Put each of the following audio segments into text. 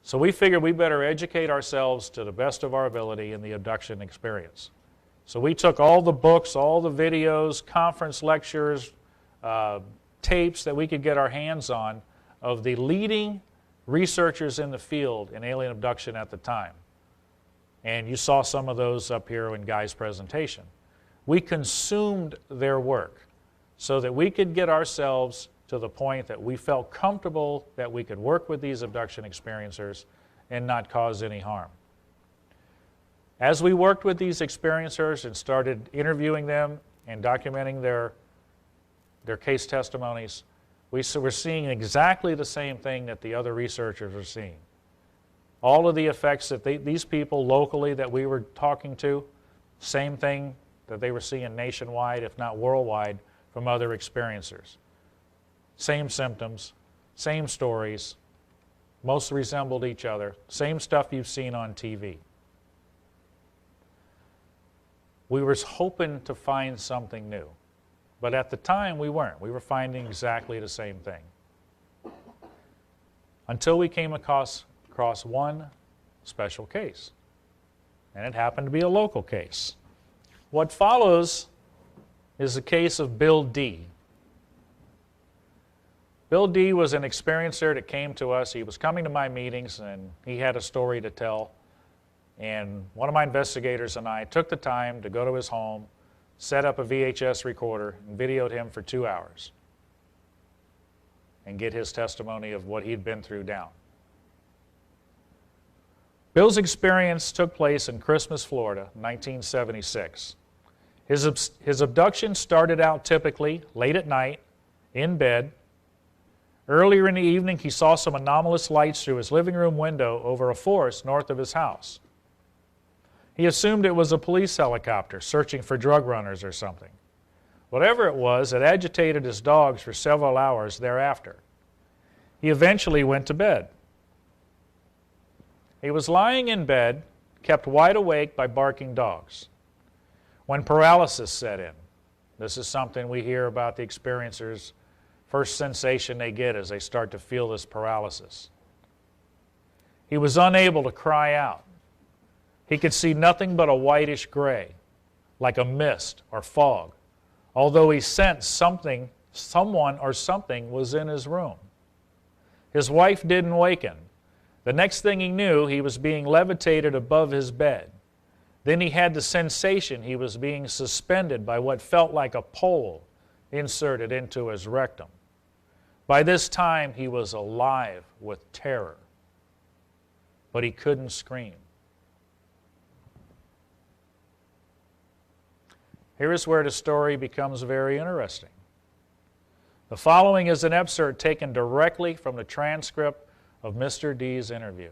So we figured we better educate ourselves to the best of our ability in the abduction experience. So we took all the books, all the videos, conference lectures, tapes that we could get our hands on of the leading researchers in the field in alien abduction at the time. And you saw some of those up here in Guy's presentation. We consumed their work so that we could get ourselves to the point that we felt comfortable that we could work with these abduction experiencers and not cause any harm. As we worked with these experiencers and started interviewing them and documenting their case testimonies, we were seeing exactly the same thing that the other researchers were seeing. All of the effects that these people locally that we were talking to, same thing that they were seeing nationwide, if not worldwide, from other experiencers. Same symptoms, same stories, most resembled each other, same stuff you've seen on TV. We were hoping to find something new, but at the time we weren't. We were finding exactly the same thing. Until we came across one special case, and it happened to be a local case. What follows is the case of Bill D. Bill D was an experiencer that came to us. He was coming to my meetings, and he had a story to tell. And one of my investigators and I took the time to go to his home, set up a VHS recorder, and videoed him for 2 hours and get his testimony of what he'd been through down. Bill's experience took place in Christmas, Florida, 1976. His abduction started out typically late at night, in bed. Earlier in the evening, he saw some anomalous lights through his living room window over a forest north of his house. He assumed it was a police helicopter searching for drug runners or something. Whatever it was, it agitated his dogs for several hours thereafter. He eventually went to bed. He was lying in bed, kept wide awake by barking dogs, when paralysis set in. This is something we hear about the experiencers. First sensation they get is they start to feel this paralysis. He was unable to cry out. He could see nothing but a whitish gray, like a mist or fog, although he sensed someone or something was in his room. His wife didn't waken. The next thing he knew, he was being levitated above his bed. Then he had the sensation he was being suspended by what felt like a pole inserted into his rectum. By this time, he was alive with terror, but he couldn't scream. Here is where the story becomes very interesting. The following is an excerpt taken directly from the transcript of Mr. D's interview.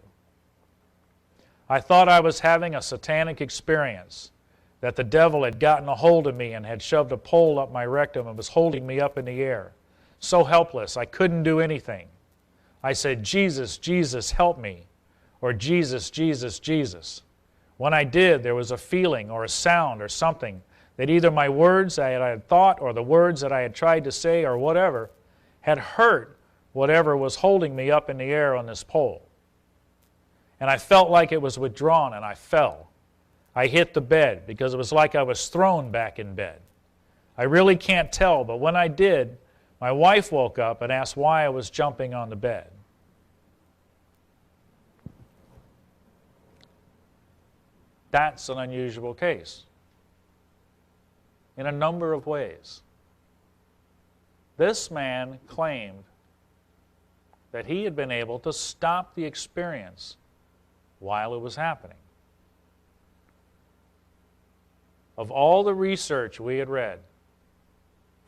I thought I was having a satanic experience, that the devil had gotten a hold of me and had shoved a pole up my rectum and was holding me up in the air. So helpless, I couldn't do anything. I said, Jesus, Jesus, help me, or Jesus, Jesus, Jesus. When I did, there was a feeling or a sound or something that either my words I had thought or the words that I had tried to say or whatever had hurt whatever was holding me up in the air on this pole. And I felt like it was withdrawn and I fell. I hit the bed because it was like I was thrown back in bed. I really can't tell, but when I did, my wife woke up and asked why I was jumping on the bed. That's an unusual case in a number of ways. This man claimed that he had been able to stop the experience while it was happening. Of all the research we had read,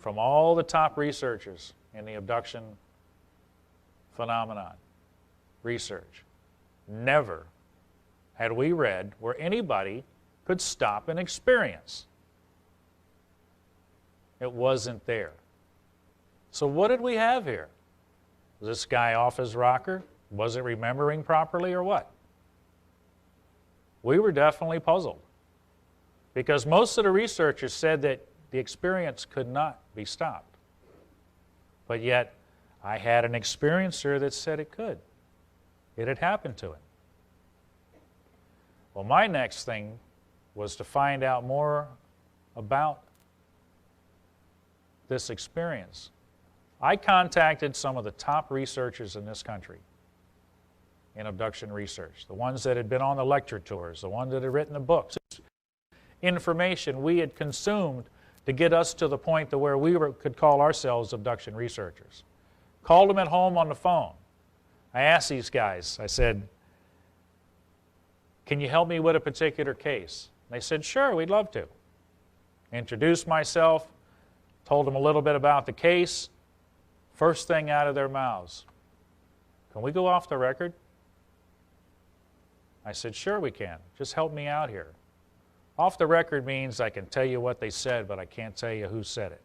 from all the top researchers in the abduction phenomenon research, never had we read where anybody could stop an experience. It wasn't there. So what did we have here? Was this guy off his rocker? Wasn't remembering properly or what? We were definitely puzzled because most of the researchers said that the experience could not be stopped. But yet, I had an experiencer that said it could. It had happened to him. Well, my next thing was to find out more about this experience. I contacted some of the top researchers in this country in abduction research, the ones that had been on the lecture tours, the ones that had written the books, information we had consumed to get us to the point to where we could call ourselves abduction researchers. Called them at home on the phone. I asked these guys, I said, can you help me with a particular case? They said, sure, we'd love to. Introduced myself, told them a little bit about the case. First thing out of their mouths, can we go off the record? I said, sure we can. Just help me out here. Off the record means I can tell you what they said, but I can't tell you who said it.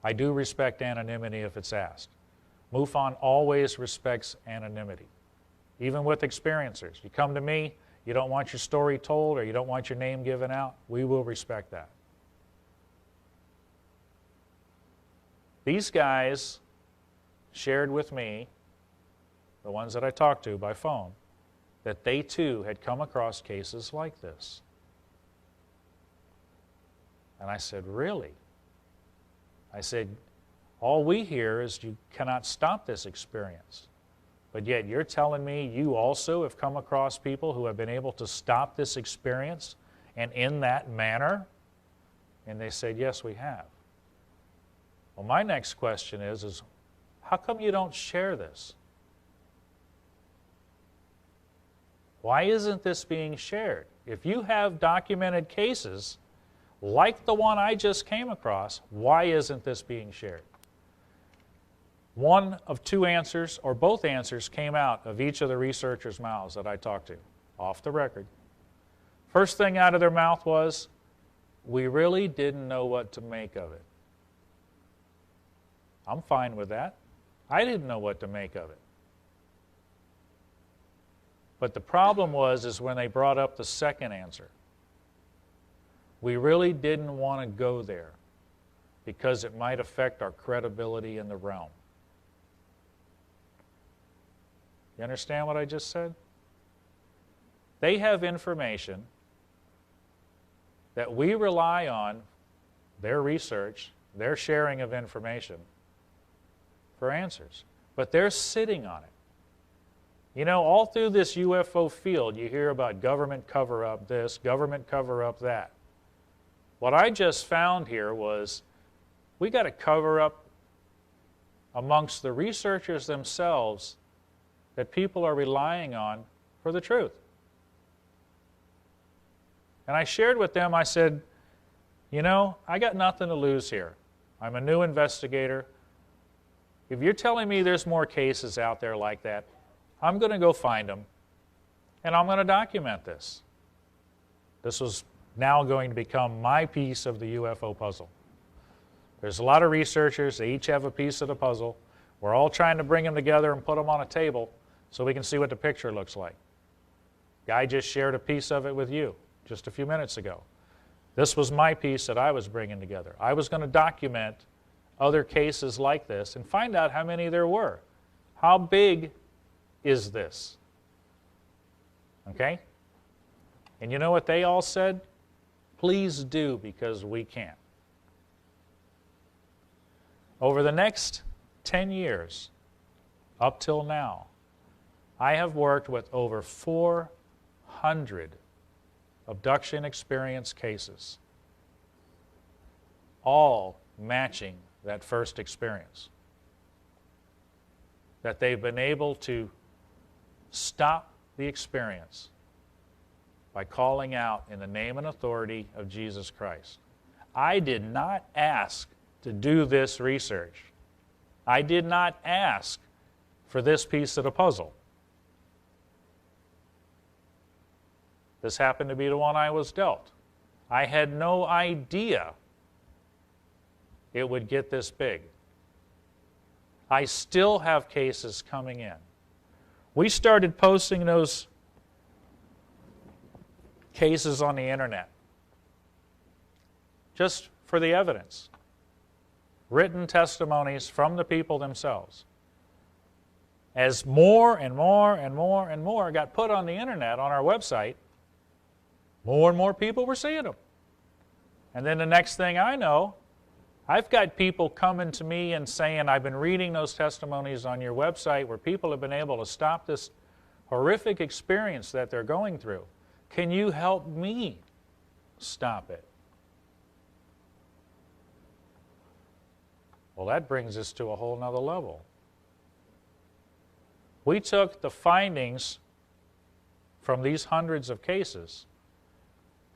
I do respect anonymity if it's asked. MUFON always respects anonymity, even with experiencers. You come to me, you don't want your story told or you don't want your name given out, we will respect that. These guys shared with me, the ones that I talked to by phone, that they too had come across cases like this. And I said, really? I said, all we hear is you cannot stop this experience. But yet you're telling me you also have come across people who have been able to stop this experience and in that manner? And they said, yes, we have. Well, my next question is how come you don't share this? Why isn't this being shared? If you have documented cases like the one I just came across, why isn't this being shared? One of two answers, or both answers, came out of each of the researchers' mouths that I talked to, off the record. First thing out of their mouth was, we really didn't know what to make of it. I'm fine with that. I didn't know what to make of it. But the problem is when they brought up the second answer. We really didn't want to go there because it might affect our credibility in the realm. You understand what I just said? They have information that we rely on, their research, their sharing of information, for answers. But they're sitting on it. You know, all through this UFO field, you hear about government cover-up this, government cover-up that. What I just found here was we got to cover up amongst the researchers themselves that people are relying on for the truth. And I shared with them, I said, you know, I got nothing to lose here. I'm a new investigator. If you're telling me there's more cases out there like that, I'm going to go find them, and I'm going to document this. This was now going to become my piece of the UFO puzzle. There's a lot of researchers. They each have a piece of the puzzle. We're all trying to bring them together and put them on a table so we can see what the picture looks like. Guy just shared a piece of it with you just a few minutes ago. This was my piece that I was bringing together. I was going to document other cases like this and find out how many there were. How big is this? Okay? And you know what they all said? Please do, because we can't. Over the next 10 years, up till now, I have worked with over 400 abduction experience cases, all matching that first experience. That they've been able to stop the experience by calling out in the name and authority of Jesus Christ. I did not ask to do this research. I did not ask for this piece of the puzzle. This happened to be the one I was dealt. I had no idea it would get this big. I still have cases coming in. We started posting those cases on the internet just for the evidence. Written testimonies from the people themselves. As more and more and more and more got put on the internet, on our website, more and more people were seeing them. And then the next thing I know, I've got people coming to me and saying, I've been reading those testimonies on your website where people have been able to stop this horrific experience that they're going through. Can you help me stop it? Well, that brings us to a whole nother level. We took the findings from these hundreds of cases,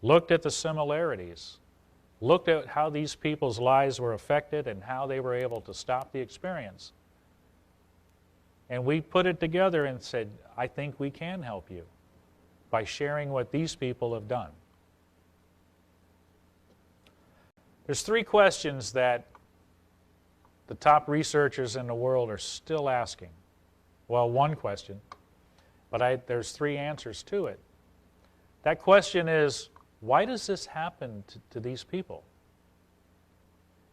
looked at the similarities, looked at how these people's lives were affected and how they were able to stop the experience. And we put it together and said, I think we can help you by sharing what these people have done. There's 3 questions that the top researchers in the world are still asking. Well, 1 question, but there's 3 answers to it. That question is, why does this happen to these people?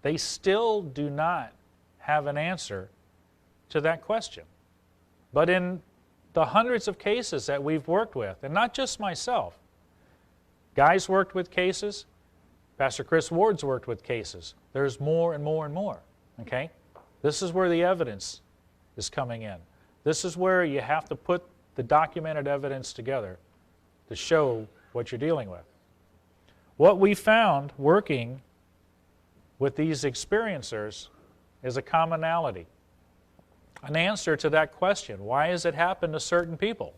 They still do not have an answer to that question. But in the hundreds of cases that we've worked with, and not just myself, Guy's worked with cases, Pastor Chris Ward's worked with cases. There's more and more and more, okay? This is where the evidence is coming in. This is where you have to put the documented evidence together to show what you're dealing with. What we found working with these experiencers is a commonality, an answer to that question. Why has it happened to certain people?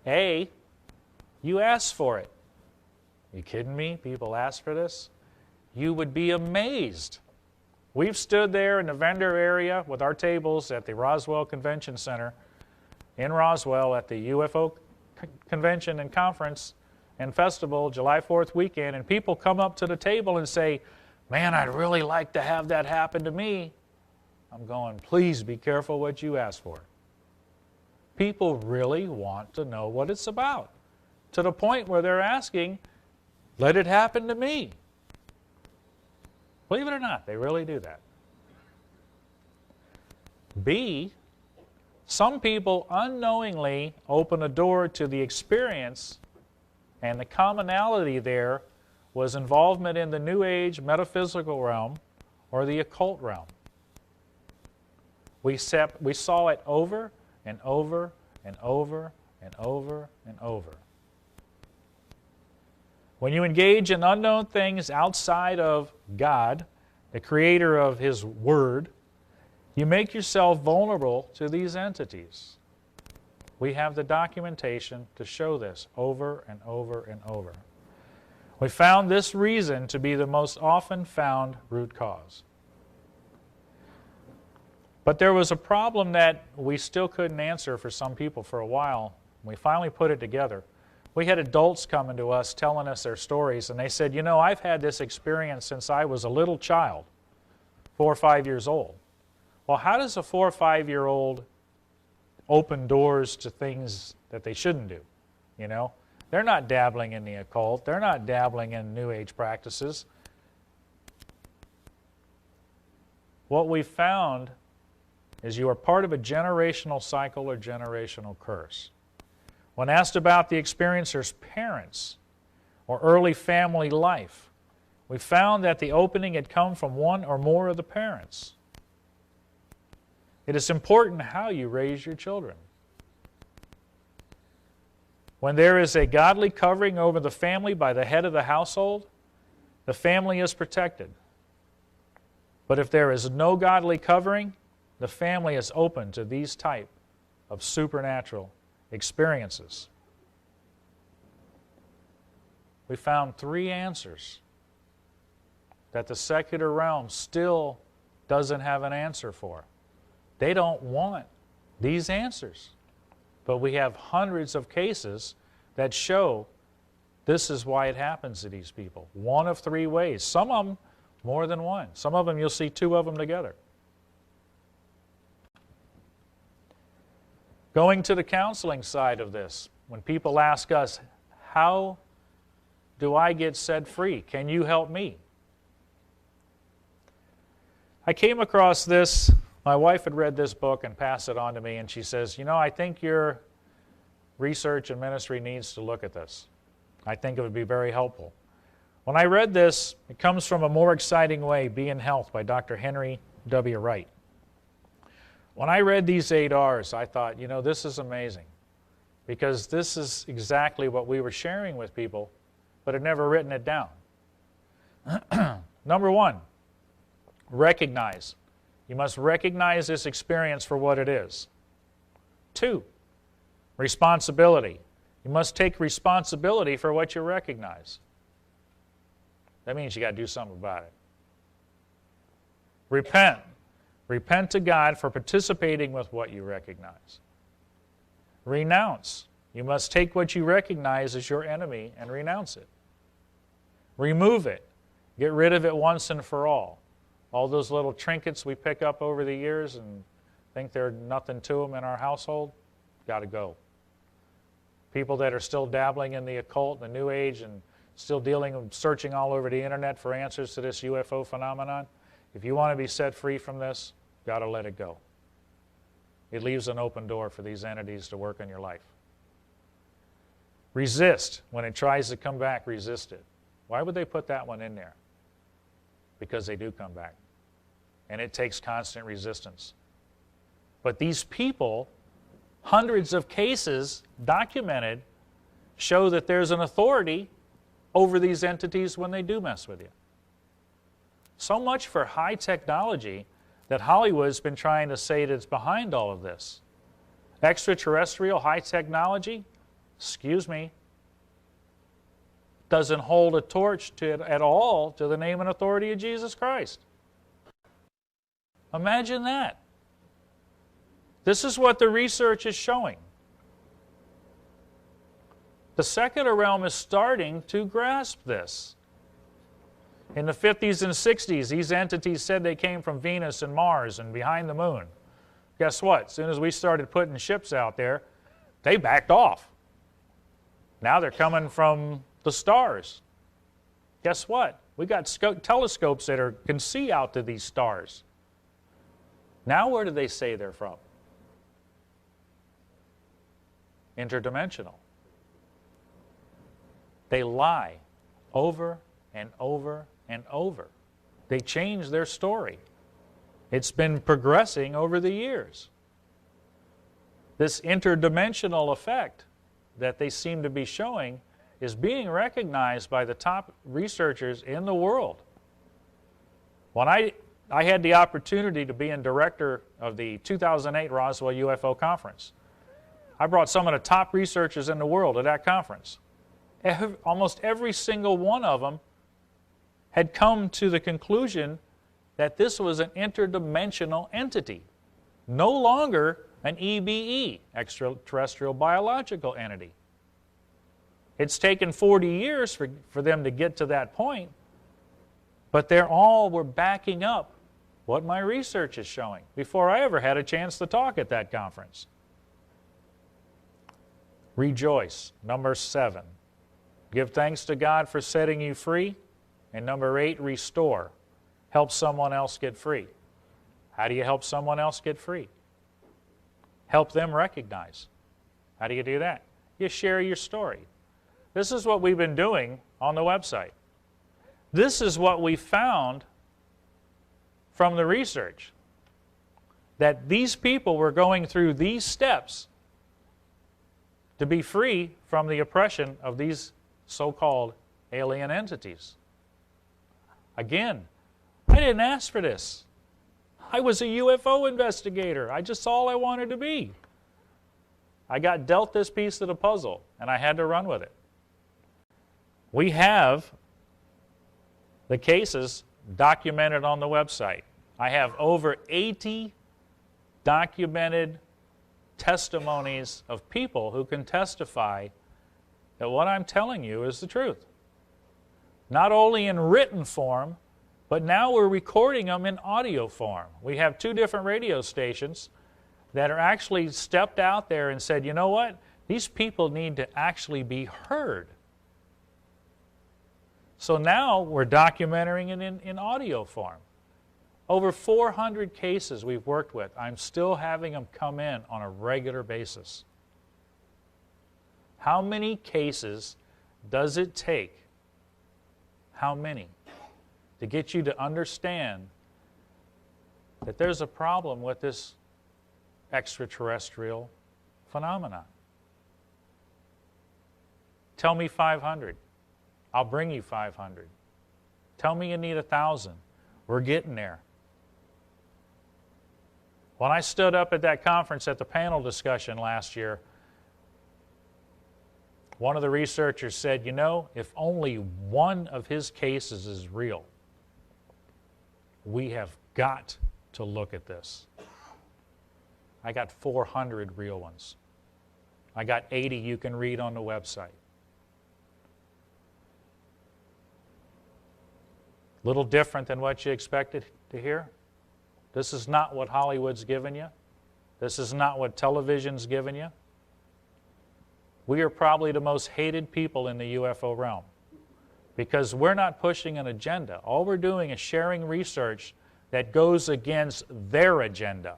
A, you asked for it. You kidding me? People ask for this? You would be amazed. We've stood there in the vendor area with our tables at the Roswell Convention Center in Roswell at the UFO Convention and Conference and Festival, July 4th weekend, and people come up to the table and say, man, I'd really like to have that happen to me. I'm going, please be careful what you ask for. People really want to know what it's about, to the point where they're asking, let it happen to me. Believe it or not, they really do that. B, some people unknowingly open a door to the experience, and the commonality there was involvement in the New Age metaphysical realm or the occult realm. We saw it over and over and over and over and over. When you engage in unknown things outside of God, the creator of His Word, you make yourself vulnerable to these entities. We have the documentation to show this over and over and over. We found this reason to be the most often found root cause. But there was a problem that we still couldn't answer for some people for a while. We finally put it together. We had adults coming to us telling us their stories, and they said, you know, I've had this experience since I was a little child, 4 or 5 years old. Well, how does a 4 or 5-year-old open doors to things that they shouldn't do? You know, they're not dabbling in the occult. They're not dabbling in New Age practices. What we found is you are part of a generational cycle or generational curse. When asked about the experiencer's parents or early family life, we found that the opening had come from one or more of the parents. It is important how you raise your children. When there is a godly covering over the family by the head of the household, the family is protected. But if there is no godly covering, the family is open to these type of supernatural experiences. We found 3 answers that the secular realm still doesn't have an answer for. They don't want these answers. But we have hundreds of cases that show this is why it happens to these people. 1 of 3 ways. Some of them more than 1. Some of them you'll see 2 of them together. Going to the counseling side of this, when people ask us, how do I get set free? Can you help me? I came across this My wife had read this book and passed it on to me, and she says, you know, I think your research and ministry needs to look at this. I think it would be very helpful. When I read this, it comes from A More Exciting Way, Be in Health by Dr. Henry W. Wright. When I read these 8 R's, I thought, you know, this is amazing, because this is exactly what we were sharing with people, but had never written it down. Number 1, recognize. You must recognize this experience for what it is. 2, responsibility. You must take responsibility for what you recognize. That means you got to do something about it. Repent. Repent to God for participating with what you recognize. Renounce. You must take what you recognize as your enemy and renounce it. Remove it. Get rid of it once and for all. All those little trinkets we pick up over the years and think they're nothing to them in our household, got to go. People that are still dabbling in the occult, the New Age, and still searching all over the internet for answers to this UFO phenomenon, if you want to be set free from this, got to let it go. It leaves an open door for these entities to work in your life. Resist. When it tries to come back, resist it. Why would they put that one in there? Because they do come back. And it takes constant resistance. But these people, hundreds of cases documented, show that there's an authority over these entities when they do mess with you. So much for high technology that Hollywood's been trying to say that's behind all of this. Extraterrestrial high technology, excuse me, doesn't hold a torch at all to the name and authority of Jesus Christ. Imagine that. This is what the research is showing. The secular realm is starting to grasp this. In the 50s and 60s, these entities said they came from Venus and Mars and behind the moon. Guess what? As soon as we started putting ships out there, they backed off. Now they're coming from the stars. Guess what? We got telescopes that can see out to these stars. Now where do they say they're from? Interdimensional. They lie over and over and over. They change their story. It's been progressing over the years. This interdimensional effect that they seem to be showing is being recognized by the top researchers in the world. When I had the opportunity to be in director of the 2008 Roswell UFO conference, I brought some of the top researchers in the world to that conference. Almost every single one of them had come to the conclusion that this was an interdimensional entity, no longer an EBE, extraterrestrial biological entity. It's taken 40 years for them to get to that point, but they all were backing up what my research is showing before I ever had a chance to talk at that conference. Rejoice. Number 7. Give thanks to God for setting you free. And number 8, restore. Help someone else get free. How do you help someone else get free? Help them recognize. How do you do that? You share your story. This is what we've been doing on the website. This is what we found from the research, that these people were going through these steps to be free from the oppression of these so-called alien entities. Again, I didn't ask for this. I was a UFO investigator. That's all I wanted to be. I got dealt this piece of the puzzle, and I had to run with it. We have the cases documented on the website. I have over 80 documented testimonies of people who can testify that what I'm telling you is the truth. Not only in written form, but now we're recording them in audio form. We have 2 different radio stations that are actually stepped out there and said, you know what? These people need to actually be heard. So now we're documenting it in audio form. Over 400 cases we've worked with. I'm still having them come in on a regular basis. How many cases does it take? How many? To get you to understand that there's a problem with this extraterrestrial phenomenon. Tell me 500. I'll bring you 500. Tell me you need 1,000. We're getting there. When I stood up at that conference at the panel discussion last year, one of the researchers said, you know, if only one of his cases is real, we have got to look at this. I got 400 real ones. I got 80 you can read on the website. Little different than what you expected to hear. This is not what Hollywood's given you. This is not what television's given you. We are probably the most hated people in the UFO realm because we're not pushing an agenda. All we're doing is sharing research that goes against their agenda.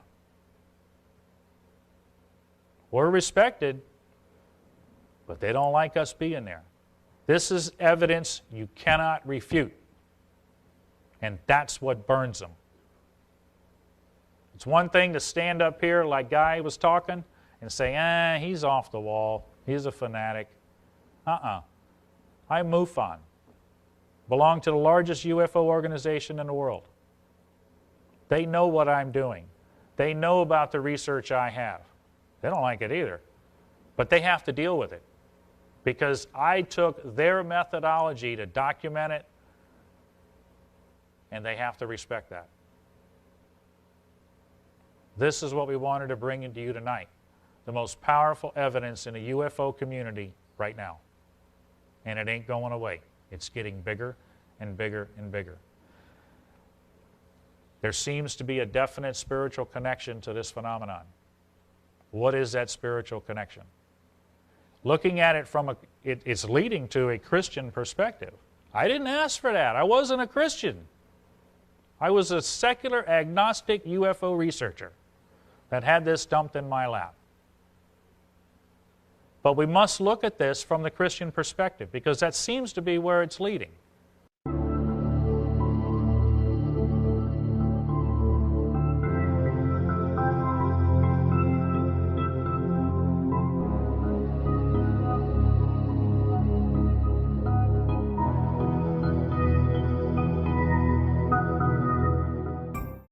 We're respected, but they don't like us being there. This is evidence you cannot refute, and that's what burns them. It's one thing to stand up here like Guy was talking and say, he's off the wall. He's a fanatic. I'm MUFON. Belong to the largest UFO organization in the world. They know what I'm doing. They know about the research I have. They don't like it either. But they have to deal with it because I took their methodology to document it, and they have to respect that. This is what we wanted to bring into you tonight. The most powerful evidence in the UFO community right now. And it ain't going away. It's getting bigger and bigger and bigger. There seems to be a definite spiritual connection to this phenomenon. What is that spiritual connection? Looking at it from it's leading to a Christian perspective. I didn't ask for that. I wasn't a Christian. I was a secular agnostic UFO researcher that had this dumped in my lap. But we must look at this from the Christian perspective because that seems to be where it's leading.